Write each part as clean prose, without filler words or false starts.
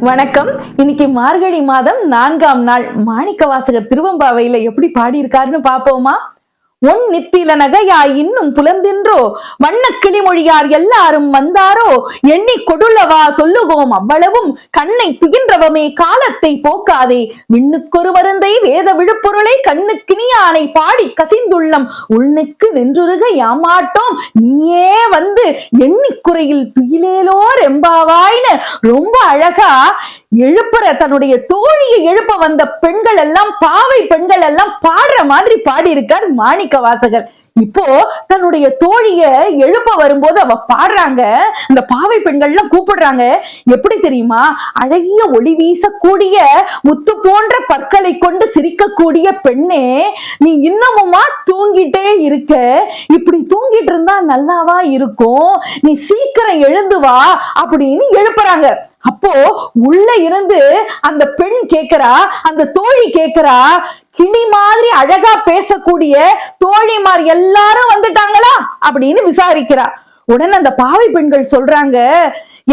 வணக்கம். இன்னைக்கு மார்கழி மாதம் 4ஆம் நாள். மாணிக்கவாசகர் திருவெம்பாவையில எப்படி பாடியிருக்காருன்னு பாப்போமா? ஒன் நித்தில நகையாய் இன்னும் புலம்பின்றோ வண்ண கிளிமொழியார் எல்லாரும் வந்தாரோ எண்ணி கொடுள்ளவா சொல்லுவோம் அவ்வளவும் கண்ணை துகின்றவமே காலத்தை போக்காதே விண்ணுக்கொரு மருந்தை வேத விழுப்பொருளை கண்ணுக்கினியானை பாடி கசிந்துள்ளம் உள்னுக்கு நின்றுருக யாமாட்டோம் நீயே வந்து எண்ணிக்குறையில் துயிலேலோர் எம்பாவாய்னு ரொம்ப அழகா எழுப்புற தன்னுடைய தோழியை எழுப்ப வந்த பெண்கள் எல்லாம் பாவை பெண்கள் எல்லாம் பாடுற மாதிரி பாடி இருக்கார் மாணிக்கவாசகர். இப்போ தன்னுடைய தோழிய எழுப்ப வரும்போது அவ பாடுறாங்க. இந்த பாவை பெண்கள் எல்லாம் கூப்பிடுறாங்க. எப்படி தெரியுமா? அழகிய ஒளி வீசக்கூடிய முத்து போன்ற பற்களை கொண்டு சிரிக்கக்கூடிய பெண்ணே, நீ இன்னமுமா தூங்கிட்டே இருக்க? இப்படி தூங்கிட்டு இருந்தா நல்லாவா இருக்கும்? நீ சீக்கிரம் எழுந்து வா அப்படின்னு எழுப்புறாங்க. அப்போ உள்ள இருந்து அந்த பெண் கேக்குறா, அந்த தோழி கேக்குறா, கிளி மாதிரி அழகா பேசக்கூடிய தோழிமார் எல்லாரும் வந்துட்டாங்களா அப்படின்னு விசாரிக்கிறா. உடனே அந்த பாவை பெண்கள் சொல்றாங்க,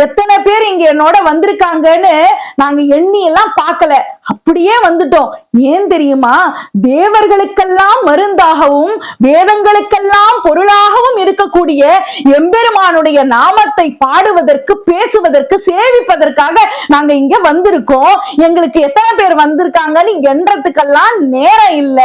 எத்தனை பேர் இங்க என்னோட வந்திருக்காங்கன்னு நாங்க எண்ணி எல்லாம் பார்க்கல, அப்படியே வந்துட்டோம். ஏன் தெரியுமா? தேவர்களுக்கெல்லாம் மருந்தாகவும் வேதங்களுக்கெல்லாம் பொருளாகவும் இருக்கக்கூடிய எம்பெருமானுடைய நாமத்தை பாடுவதற்கு, பேசுவதற்கு, சேவிப்பதற்காக நாங்க இங்க வந்திருக்கோம். எங்களுக்கு எத்தனை பேர் வந்திருக்காங்கன்னு எண்றதுக்கெல்லாம் நேரம் இல்ல.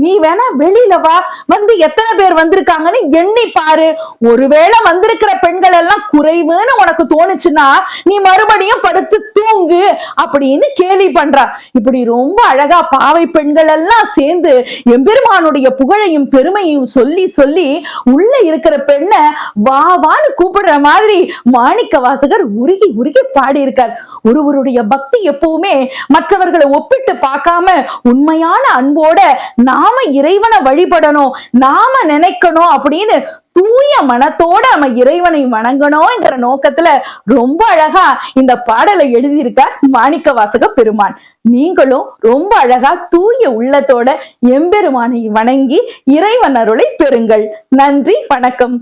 நீ வேணா வெளியில வா, வந்து எத்தனை பேர் வந்திருக்காங்கன்னு எண்ணி பாரு. ஒருவேளை வந்திருக்கிற பெண்கள் எல்லாம் குறைவுன்னு உனக்கு தோணுச்சுன்னா நீ மறுபடியும் படுத்து தூங்கு அப்படின்னு கேலி பண்றா. இப்படி ரொம்ப அழகா பாவை பெண்கள் எல்லாம் சேர்ந்து எம்பெருமானுடைய புகழையும் பெருமையும் சொல்லி சொல்லி உள்ள இருக்கிற பெண்ணை வா வான்னு கூப்பிடுற மாதிரி மாணிக்கவாசகர் உருகி உருகி பாடி இருக்கார். ஒருவருடைய பக்தி எப்பவுமே மற்றவர்களை ஒப்பிட்டு பார்க்காம உண்மையான அன்போட நாம இறைவனை வழிபடணும், நாம நினைக்கணும் அப்படின்னு தூய மனத்தோட நம்ம இறைவனை வணங்கணும்ங்கிற நோக்கத்துல ரொம்ப அழகா இந்த பாடலை எழுதியிருக்கார் மாணிக்கவாசக பெருமான். நீங்களும் ரொம்ப அழகா தூய உள்ளத்தோட எம்பெருமானை வணங்கி இறைவன் அருளை பெறுங்கள். நன்றி, வணக்கம்.